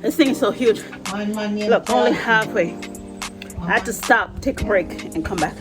This thing is so huge. One man named Look, only Charlie. halfway. I had to stop, take a break, and come back.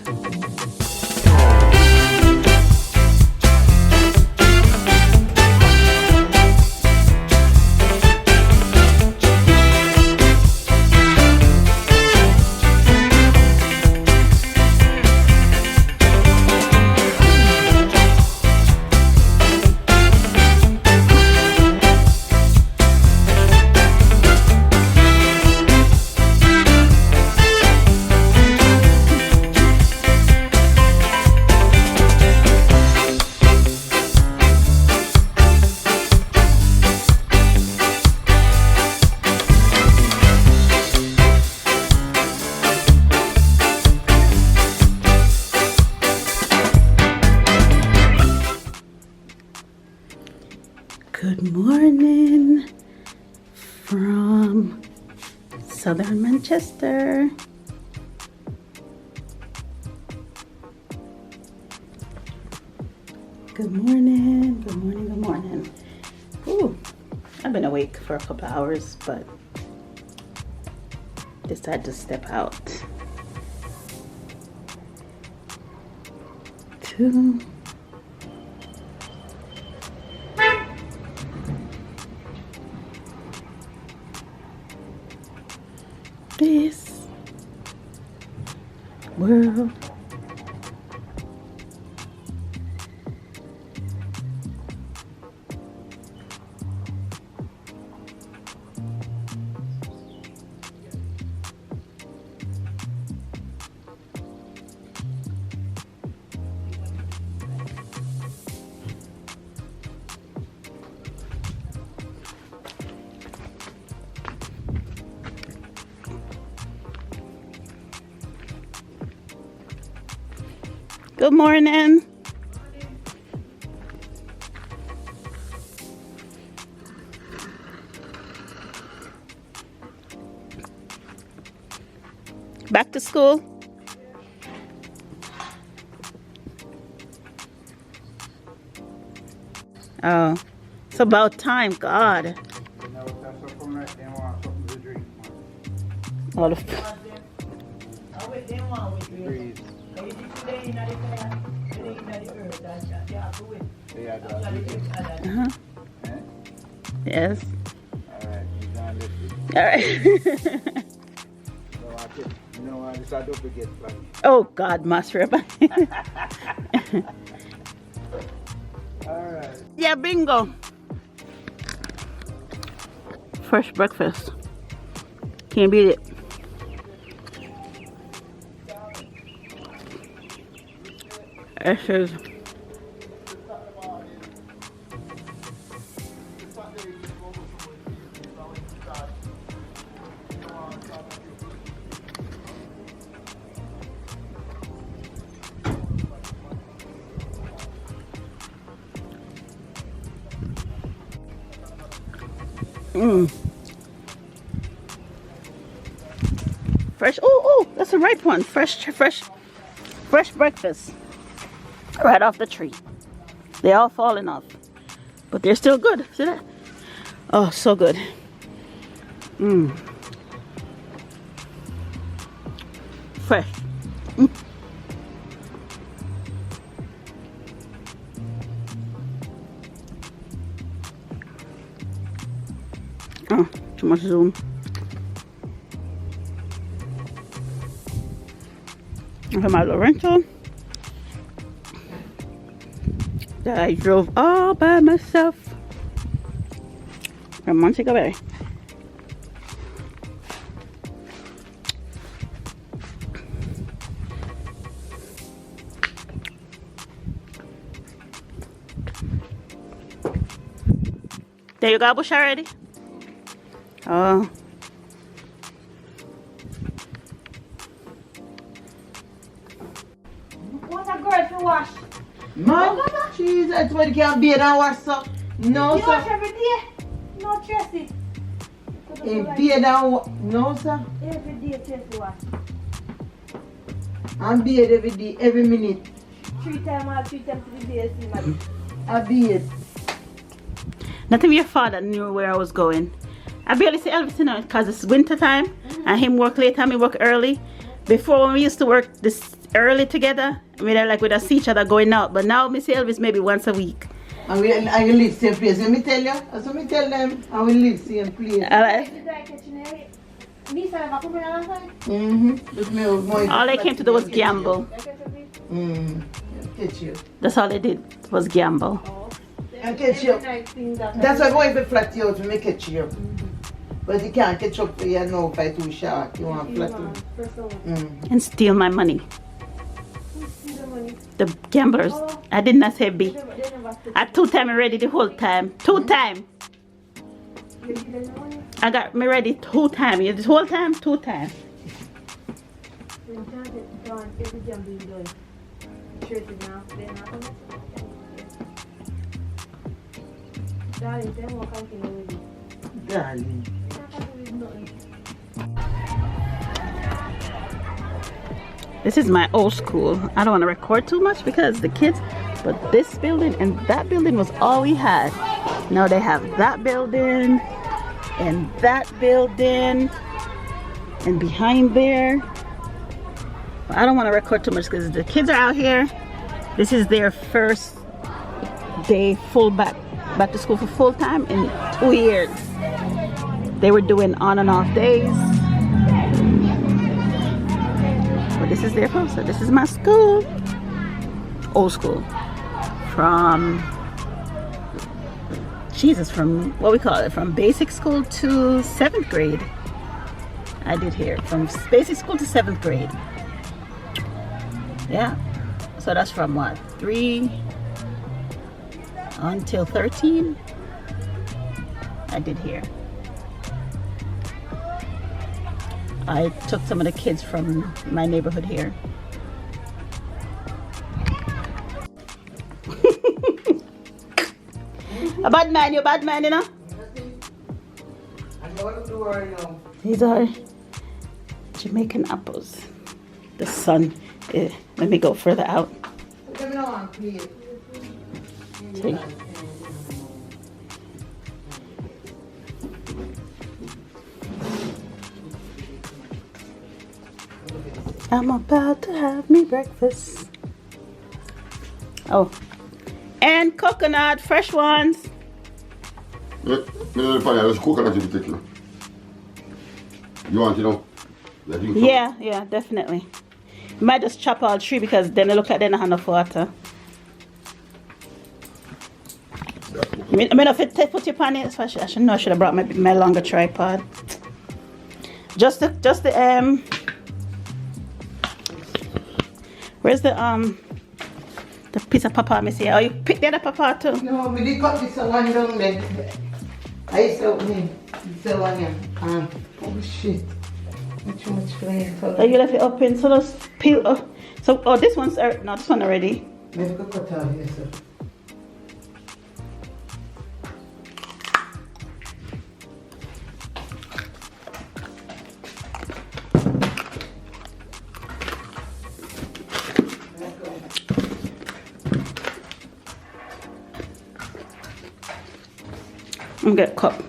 Good morning from southern Manchester. Good morning, good morning, good morning. Ooh, I've been awake for a couple of hours, but decided to step out to this world. Good morning. Back to school. Oh, it's about time, God. All of Yes. All right. Oh God, Master. Alright. Yeah, bingo. Fresh breakfast. Can't beat it. This is fresh. Oh, that's a ripe one. Fresh breakfast. Right off the tree. They all falling off, but they're still good. See that? Oh, so good. Fresh. Oh, too much zoom. Okay, my Lorenzo that I drove all by myself from Montego Bay. There you go, bush already? Oh. What a girl to wash. Man, jeez, that's why you can't bathe and wash so. No, You sir. wash every day? No, Tracy. Bathe and wash. No, sir. Every day, Tracy wash. And bathe every day, every minute. 3 times to the day, see, man. I bathe. Not if your father knew where I was going. I barely see Elvis now because it's winter time and him work late and me work early. Before when we used to work this early together, we'd see each other going out. But now me see Elvis maybe once a week. And I will live same place. Let me tell you. As me tell them, I will live same place. All they came to do was gamble. Catch you. That's all they did was gamble. And catch you. That's why boy be flat you out to make catch you. But you can't catch up for you now if I too short. You want flat you. And steal my money. The gamblers. I did not say B. I 2 times ready the whole time. 2 times. I got me ready 2 times. This whole time, 2 times. Darling. This is my old school. I don't want to record too much because the kids, but this building and that building was all we had. Now they have that building and that building and behind there. But I don't want to record too much because the kids are out here. This is their first day full back to school for full time in 2 years. They were doing on and off days. But this is their poster. This is my school. Old school. From what we call it, from basic school to 7th grade. I did here from basic school to 7th grade. Yeah. So that's from what? 3 until 13. I did here. I took some of the kids from my neighborhood here. A bad man, you bad man, you know? These are Jamaican apples. The sun. Let me go further out. See? I'm about to have me breakfast. Oh, and coconut, fresh ones. You want, Yeah, definitely. You might just chop all 3 because then they look like they don't have enough water. I mean, if it put your pan in, so I should have brought my longer tripod. Just the where's the piece of papa I see? Oh, you picked the other papa too? No, we did cut this one down there. I saw him. This one here. Oh shit. Too much flying. Oh, you left it open, so those peel. Oh, this one's no, this one already. Maybe go cut out here, sir. I'm gonna get a cup.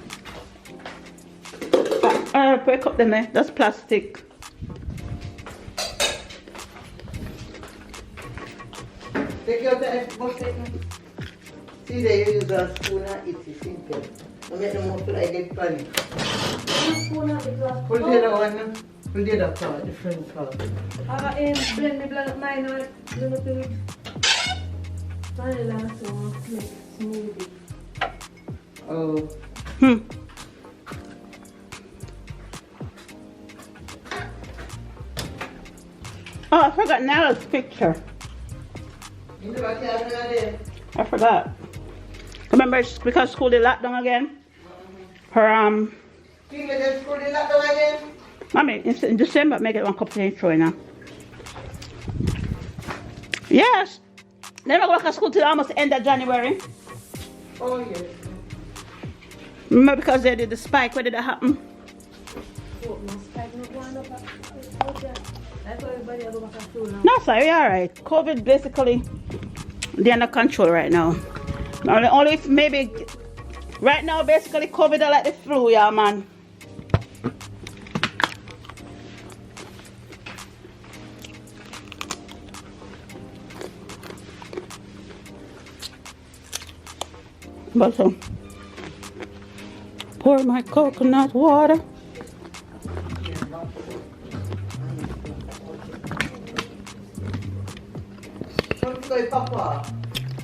Put a cup in there. That's plastic. Take out the bucket. See, they use a spoon and it's simple. I make them up like a pan. Pull the other one. Pull the other part, the front part. Blend the blood mine or little bit. Vanilla so smoothie. Oh. Oh, I forgot Nala's picture. You know what happened there? I forgot. Remember, because school did lockdown again. Her Think that school did lockdown again? Mommy, in December, make it 1 cup of intro now. Yes. They're not going to school till almost the end of January. Oh yes. Remember because they did the spike, where did that happen? No, sorry, you're alright. COVID basically, they're under control right now. Only if maybe Right now, basically COVID like the flu, yeah, man. But pour my coconut water. Papa.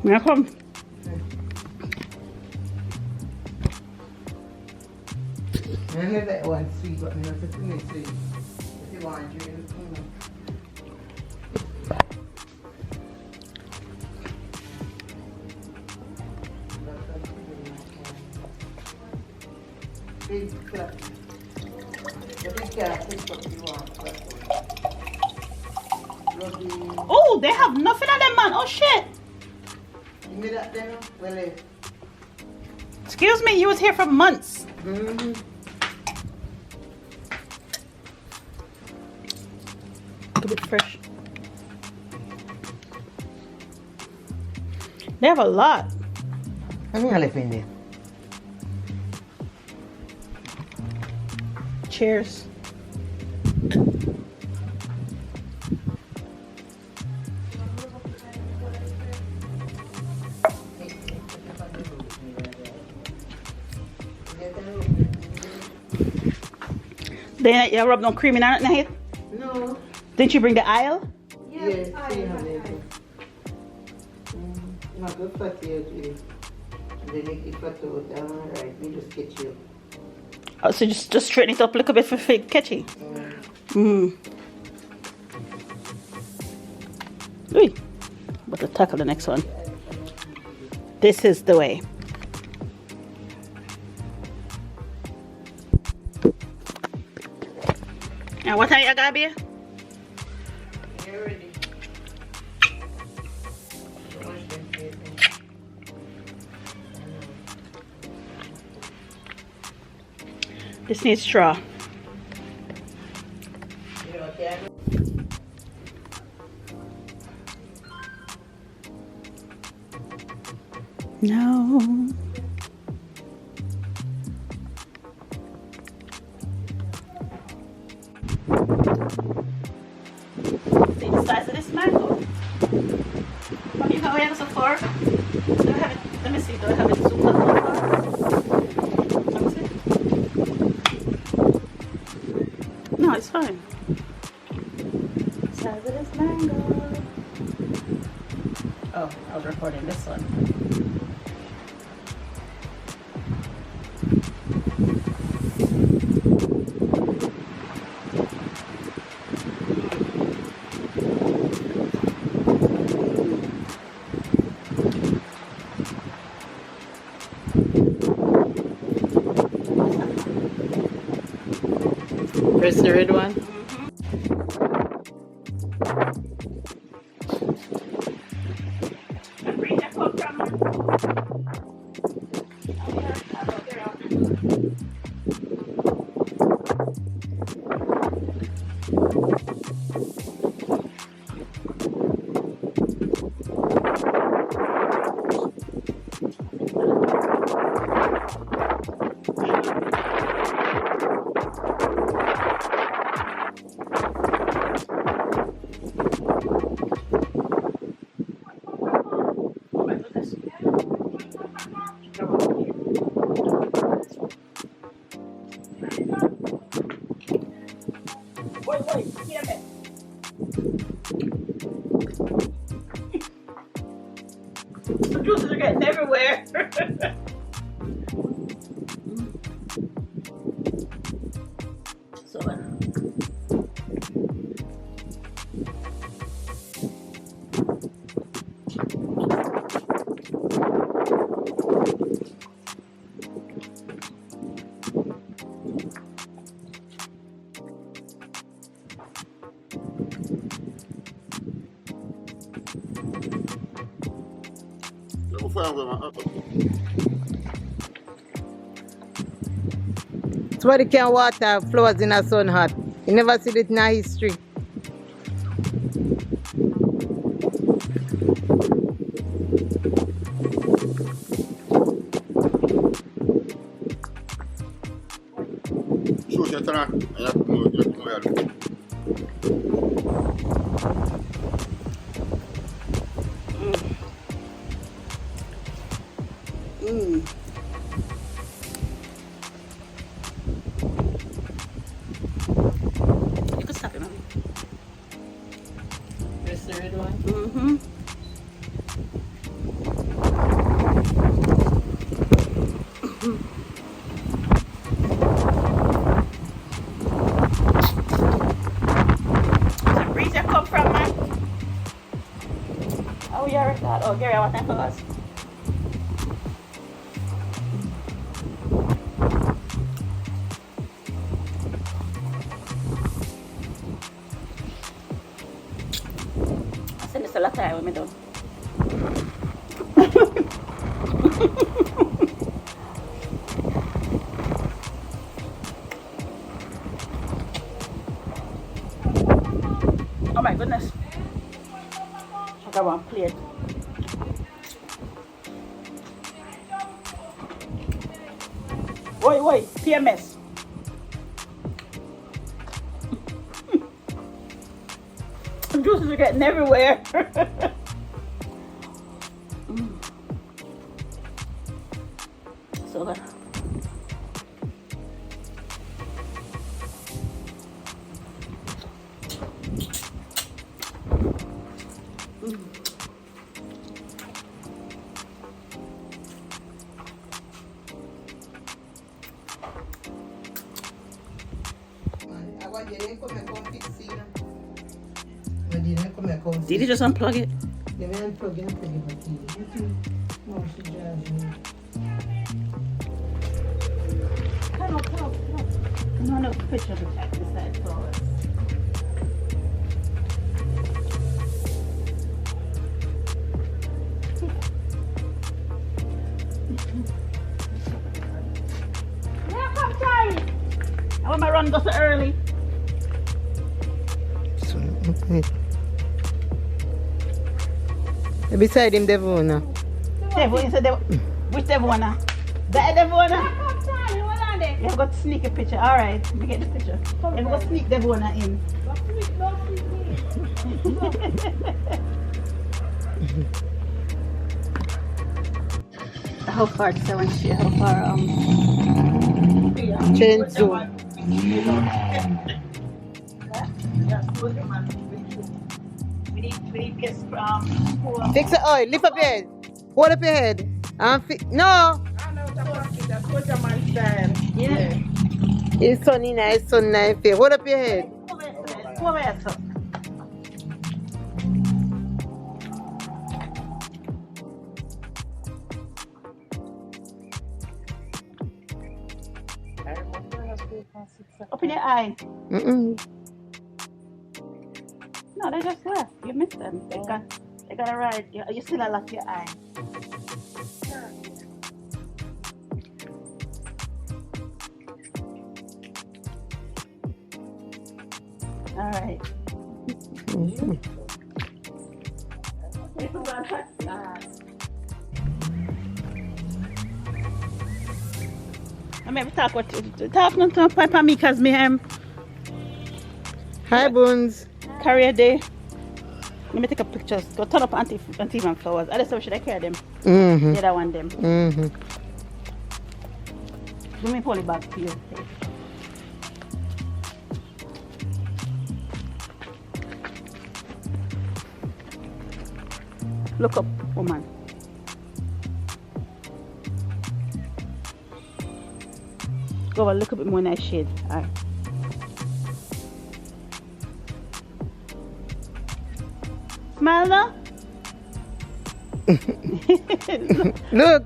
Here I come. I know that one sweet, but I know it's too sweet. If you want to drink it, big cup. The big cup, pick up you want. Oh, they have nothing on them, man. Oh shit. Give me that then. Well, Excuse me, you was here for months. A bit fresh. They have a lot. I'm gonna left in there. Cheers. Then you rub no cream in it, night? No. Didn't you bring the aisle? Yes, see how they do. Not good flat here, too. They make it flat out. Alright, we just get you. Oh, so just straighten it up a little bit for catchy. Ooh. But to tackle the next one. This is the way. Now what are you gonna be? You're ready. This needs straw. No. See the size of this mango. You know we have so far. Do I have it? Let me see. Do I have it zoomed up so far? Let me see. No, it's fine. Size of this mango. Oh, I was recording this one. Press the red one. The juices are getting everywhere. So Somebody can water flowers in a sun hot. You never see it in our history. Você tá na. You can stop it, mommy. The third one. Mm-hmm. Breeze you come from, man? Oh, you're that. Oh, Gary, I want that for us. I send this a lot of time when me done. Oh my goodness. I got one plate. Oi, PMS. Juices are getting everywhere. So good. Did you just unplug it? Come on, picture of the back beside flowers. Yeah, come Charlie. I want my run go so early. Okay. Beside him, Devona. Devona, you said which Devona? That Devona? You have got to sneak a picture. Alright, we get the picture. You have got to sneak Devona in. How far does I want to see? How far Chenzo. We need guess Fix it, oil. Lift up your head. Hold up your head. No. yeah. It's sunny nice, sun nice. Hold up your head. Open your eye. Mm-mm. No, they just left. You missed them. They got a ride. You still lost your eye. All right. Mm-hmm. I maybe talk to Papa me because me Hi, Bones. career day. Let me take a picture. Go turn up Auntie Man flowers. I just should I carry them? Mm-hmm. The other one them. Mm-hmm. Give me poly bag for you. Look up, woman. Go over, look a bit more nice shade. Alright. Smile now. Look.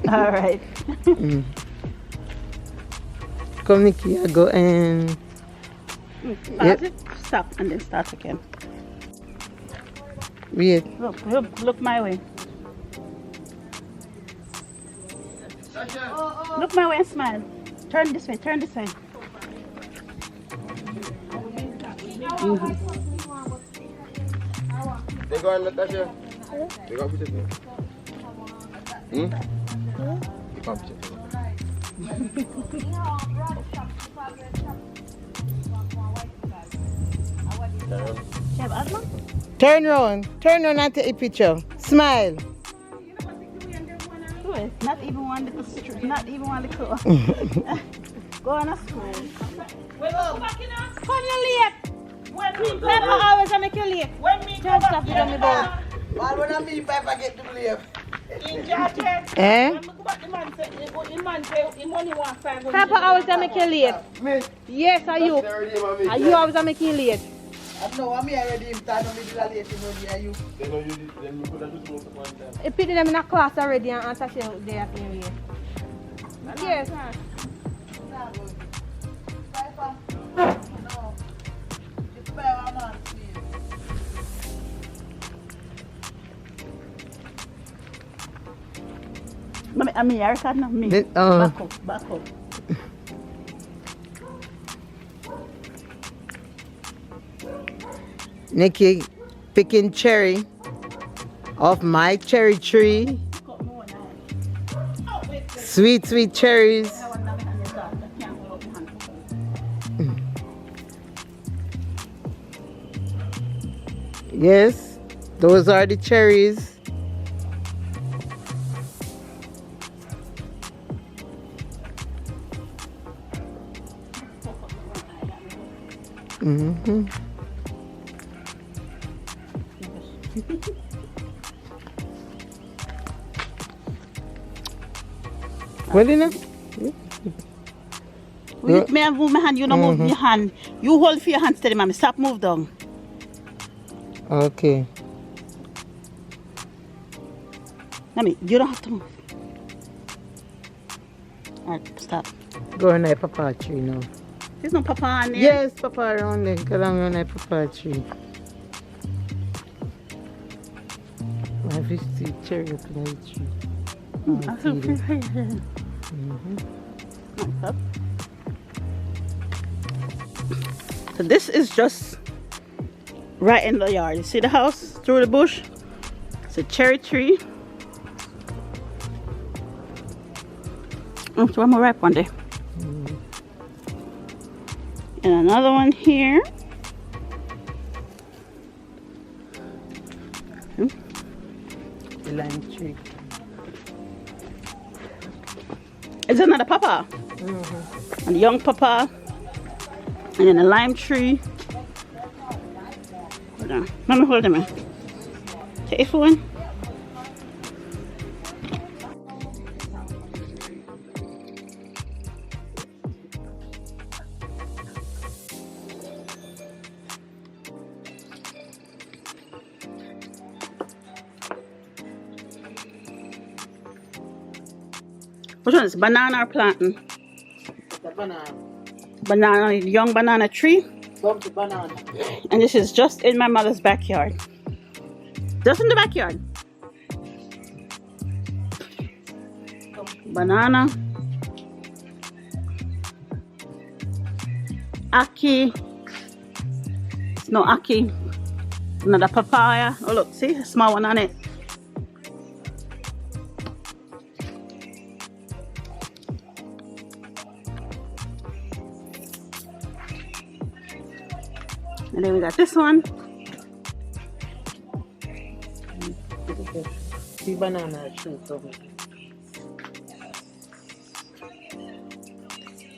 Alright. Come, Nikki, I go and... Pause it, stop, and then start again. Wait. Look my way. Look my way and smile. Turn this way, turn this way. They go and Natasha. They go put it in. Turn round and take a picture. Smile. Not even one little, not even one little. Go on a school. Come you late. When me Pepper always make you late. When me just stop it on the boat. Why would I mean Papa get to leave? Pepper always make you late. Yes, are you? Are you always make you late? No, I'm already in town. I'm late. Are you? Then you could have just moved one time. You put them in a class already and answer they are playing late. Yes. I'm here, not me. Back up. Nikki picking cherry off my cherry tree. Sweet, sweet cherries. Yes, those are the cherries. Well enough. May I move my hand? You don't move your hand. You hold for your hand steady, mommy. Stop, move down. Okay. Mommy, you don't have to move. Alright, stop. Go on that papa tree now. There's no papa on there. Yes, papa around there. Go down on that papa tree. I wish the cherry up in that tree. So this is just right in the yard. You see the house through the bush? It's a cherry tree. So one more ripe one there. And another one here. The lime tree. It's another papa. And a young papa. And then a lime tree. Hold on. Let me hold them in. Take it for one. Which one is banana or plantain? The banana. Banana, young banana tree. Bumpy banana. And this is just in my mother's backyard. Just in the backyard. Banana. Aki. It's no aki. Another papaya. Oh look, see a small one on it. And then we got this one. The banana tree.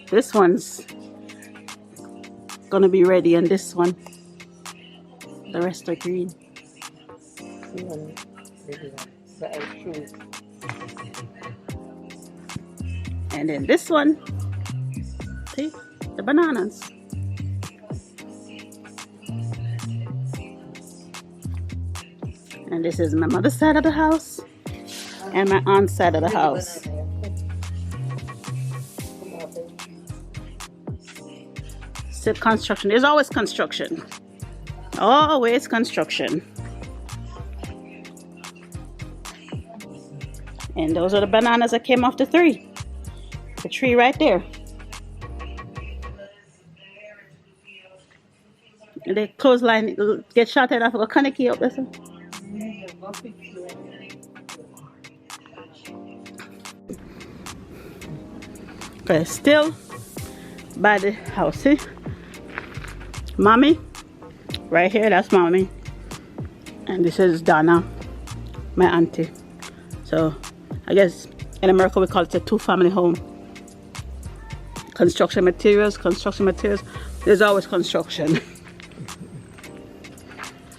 This one's gonna be ready, and this one, the rest are green. And then this one, see the bananas. And this is my mother's side of the house and my aunt's side of the house. Still construction. There's always construction. Always construction. And those are the bananas that came off the tree. The tree right there. And the clothesline get shot at off a canicky up there. Okay, still by the house. See? Mommy, right here, that's mommy. And this is Donna, my auntie. So I guess in America we call it a two-family home. Construction materials. There's always construction.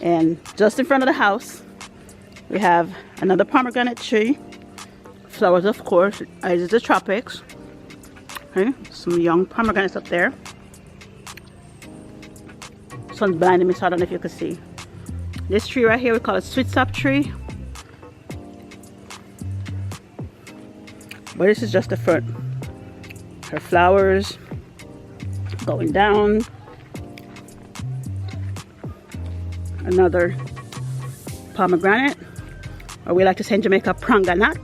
And just in front of the house, we have another pomegranate tree. Flowers, of course. It's the tropics. Okay, some young pomegranates up there. Sun's blinding me, so I don't know if you can see. This tree right here, we call it sweet sap tree. But this is just the front. Her flowers going down. Another pomegranate, or we like to say in Jamaica, pranganat.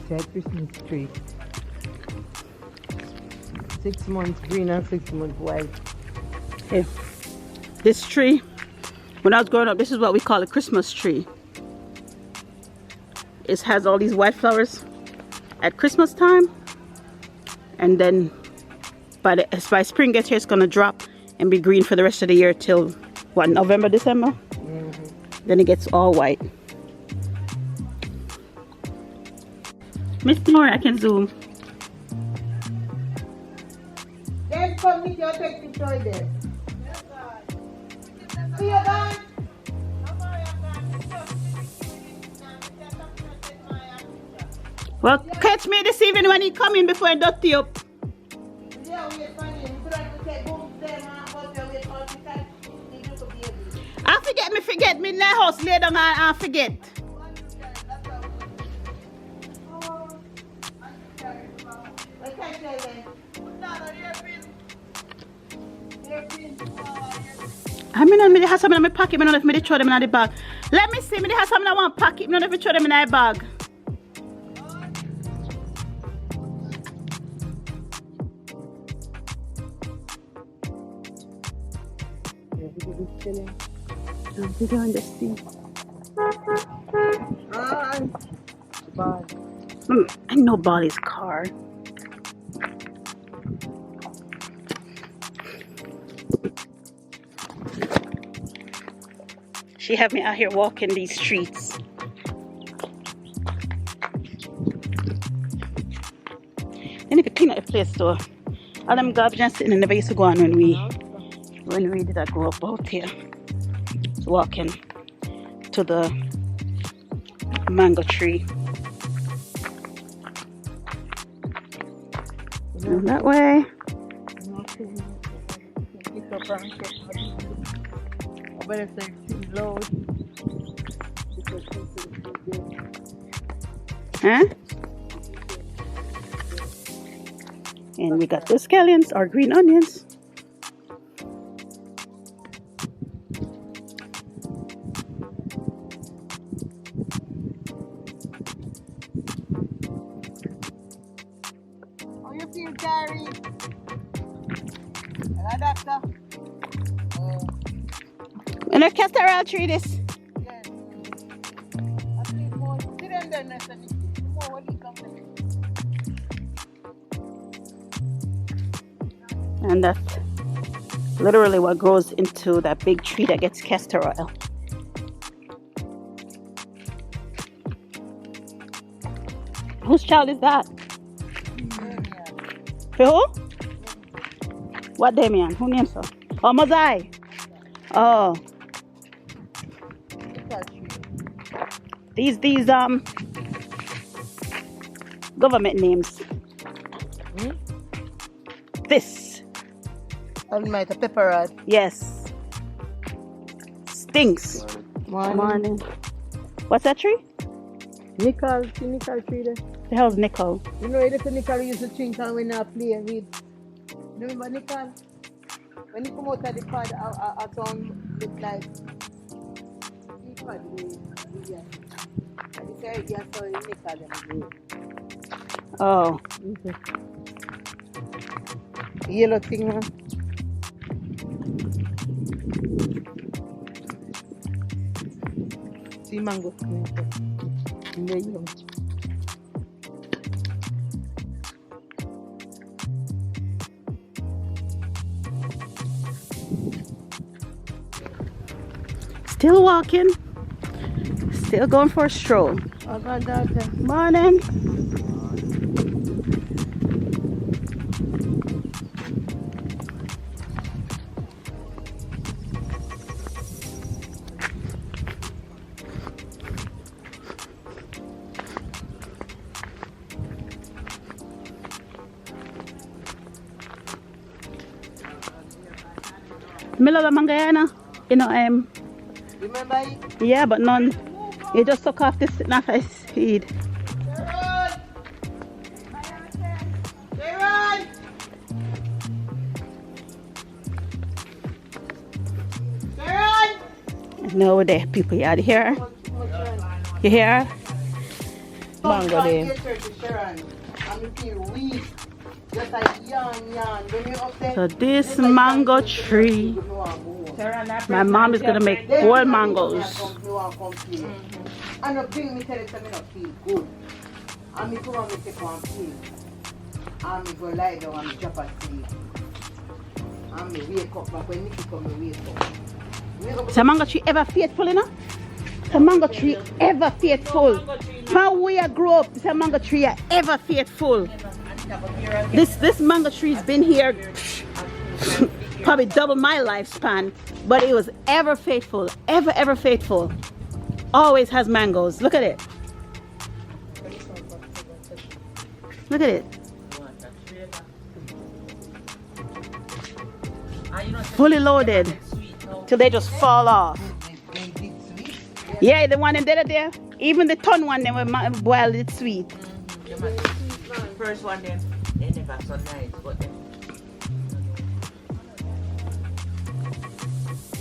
It's a Christmas tree. 6 months green and 6 months white. Yeah. This tree, when I was growing up, this is what we call a Christmas tree. It has all these white flowers at Christmas time, and then by spring gets here, it's gonna drop and be green for the rest of the year till what, November, December? Then it gets all white. Miss Moore, I can zoom. Then come with your take picture there. See you guys. Well, catch me this evening when he come in before I dirty up. Yeah, we are funny. We could take both them and go there with all the time. I forget me in the house lay down and forget. I mean, I have something in my pocket. I don't know if I throw them in the bag. Let me see. I have something in one pocket. I don't know if I throw them in the bag. I know Bali's car. She have me out here walking these streets. Then if you clean up the place though, all them garbage and sitting in the used to go on when we did that grow up out here. Just walking to the mango tree. And that way. Huh? And we got the scallions or green onions. How you feel, Carrie? Hello, doctor. And a castor tree this. Yes. I think more. See them there next time. More when you come there. And that's literally what grows into that big tree that gets castor oil. Whose child is that? Who? What Damien? Who names her? Oh, Mosai. Oh. These government names. This. Almighty pepperad. Yes. Stinks. Morning. What's that tree? Nickel, see nickel tree there. The hell's nickel? You know the nickel used to drink and when I play with. Remember nickel? When you come out of the pad, our tongue look like the pad yeah. And this area so nickel. Oh. Yellow thing, man. See mango. There you go. Still walking. Still going for a stroll. Oh, God, daughter. Morning. Milo la mangayana. You know, Remember it? yeah, but none. You just took off this nafa seed. No, there, people, you hear? You hear? Mango there. So this mango tree, my mom is gonna make boiled mangoes. And bring me tell it to me not feel good. And me come and me take one pill. And me go lie down and drop asleep. And me wake up. But when me come, me wake up. Is a mango tree ever faithful, you know? Is a mango tree ever faithful? How we grew up, is a mango tree ever faithful? This mango tree's been here probably double my lifespan, but it was ever faithful, ever faithful. Always has mangoes. Look at it. Look at it. Fully loaded till they just fall off. Yeah, the one in there. Even the ton one, they were boiled, it's sweet. The first one, they never so nice, but then.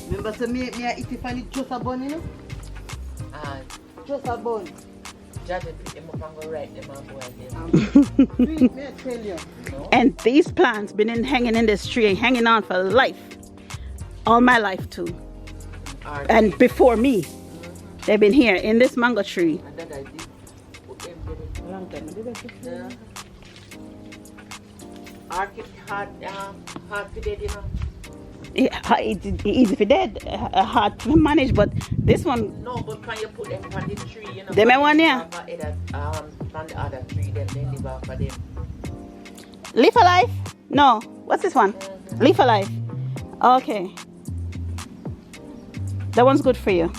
Remember, so me I eat if I need just a bun, you know? Just a bun. Just pick them up and go right them and boil them. Sweet, me I tell you. No? And these plants hanging in this tree, hanging on for life. All my life too. And before me. They've been here in this mango tree. And that I did put them there. Long time, I did that. Yeah. Orchid hard to dead, you know. It's easy if you did, hard to manage, but this one. No, but when you put them on the tree, you know. Them I want, yeah. On the other tree, then they live off of them. Leaf Alive? No. What's this one? Leaf Alive. Okay. That one's good for you.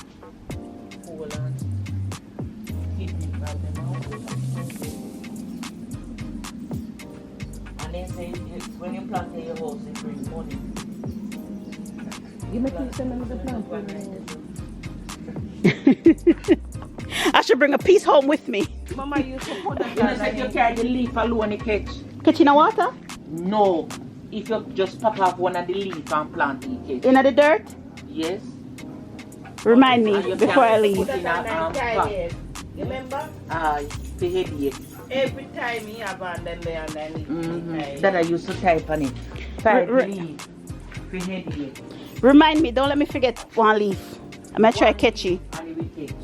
When you plant in your house, it brings money. Give me piece of the plant for me. I should bring a piece home with me. Mama, you support that. You know, say you carry the leaf alone and catch. Catch in the water? No. If you just pop off one of the leaf and plant it, catch. In the dirt? Yes. Remind me before I leave. Put it in a pot. Remember? The headache. Every time he abandoned there and then That I used to type on it. Five leaf. The headache. Remind me, don't let me forget one leaf. I'm gonna try catch you. And it will catch.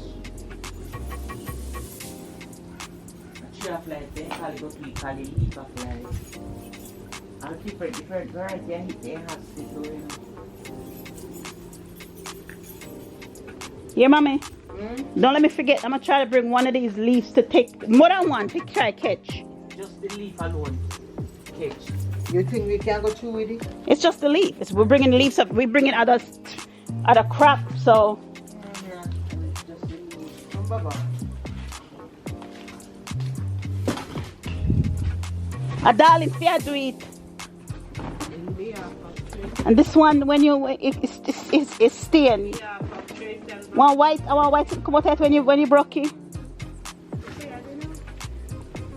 A tree of life, then call it what we call a leaf of life. And different variety and they have to do it. Yeah, mommy. Don't let me forget. I'm gonna try to bring one of these leaves to take more than one to try catch. Just the leaf alone. Catch. You think we can go through with it? It's just the leaf. We're bringing leaves up. We're bringing other crop. So Yeah. Just the leaf. Oh, Baba. a darling fair to eat. And this one, when you it's stained. One white to come out when you broke it.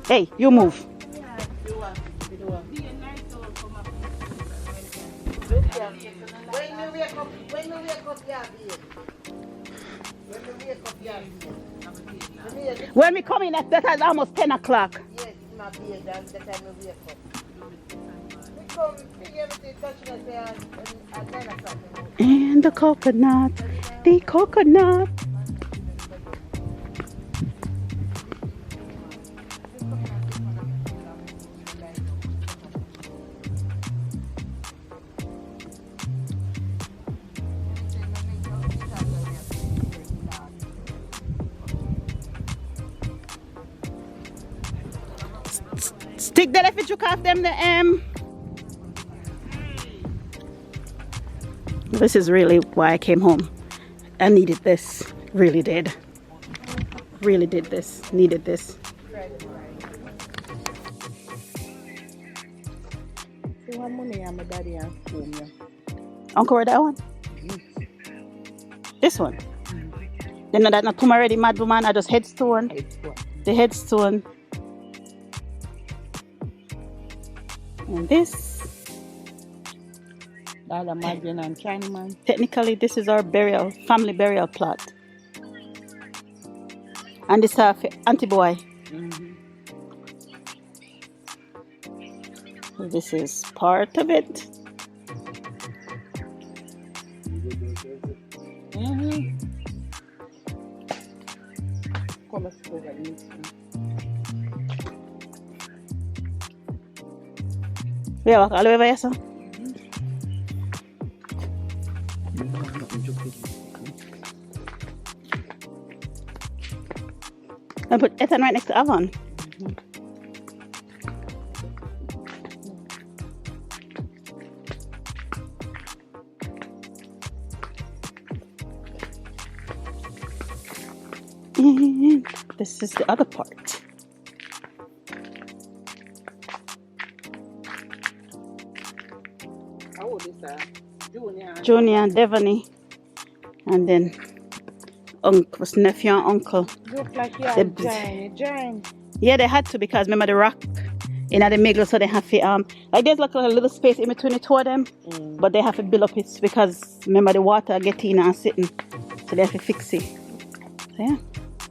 Hey, you move. When you wake up, yeah, When we come in, that is almost 10 o'clock. yes, my beard, that's the time we wake up. We come, we everything touching us there at 9 o'clock. And the coconut. Stick that if you took off them the This is really why I came home. I needed this. Really did. Really did this. Needed this. So what money am my daddy and home ya? Uncle, where that one? This one. Then that not come already, mad woman. I just headstone. The headstone. And this. That a Madian and Chinaman. Technically, this is our burial, family burial plot. And this auntie boy. So this is part of it. Come let's go get this. Yeah, walk all the way by yourself. And put Ethan right next to Avon. And this is the other part. How old is that? Junior and Devony. And then uncle's nephew and uncle. Look like you are giant. Yeah, they had to because remember the rock in the middle, so they have to like there's like a little space in between the two of them, but they have to build up it because remember the water getting in and sitting, so they have to fix it. So yeah,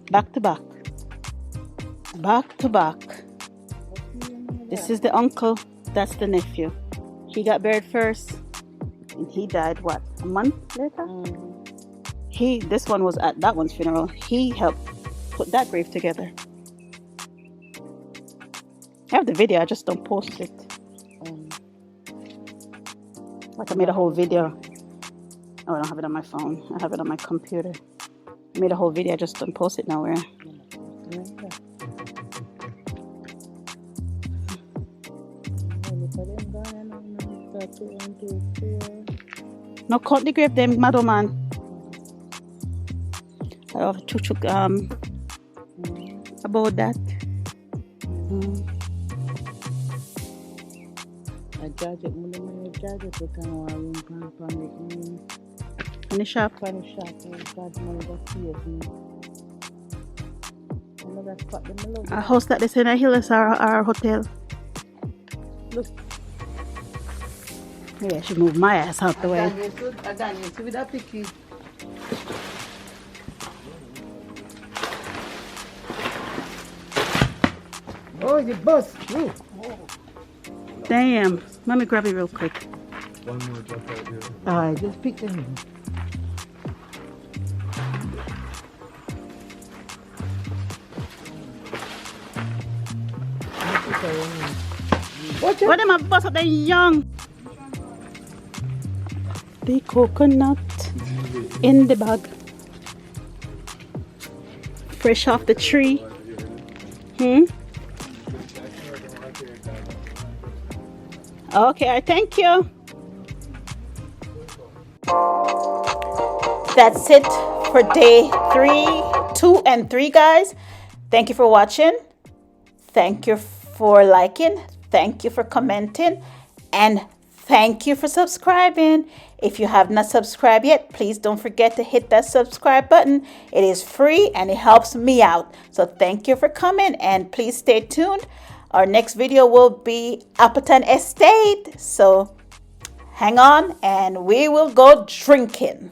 back to back. This is the uncle, that's the nephew. He got buried first, and he died what, a month later? This one was at that one's funeral. He helped put that grave together. I have the video, I just don't post it. Like I made a whole video. Oh, I don't have it on my phone. I have it on my computer. I made a whole video, I just don't post it nowhere. No, count the grave them, madam man. I have chuchuk about that. In the shop. A house that is in a hill is our hotel. Look. Maybe I should move my ass out the way. Again, you see with that picky. Oh, the bus. Ooh. Damn. Let me grab it real quick. One more drop right there. Alright, just pick them. What am I bust up the young? The coconut in the bag. Fresh off the tree. Okay, thank you. That's it for day 2 and 3, guys. Thank you for watching. Thank you for liking. Thank you for commenting. And thank you for subscribing. If you have not subscribed yet, please don't forget to hit that subscribe button. It is free and it helps me out. So thank you for coming and please stay tuned. Our next video will be Appleton Estate. So hang on and we will go drinking.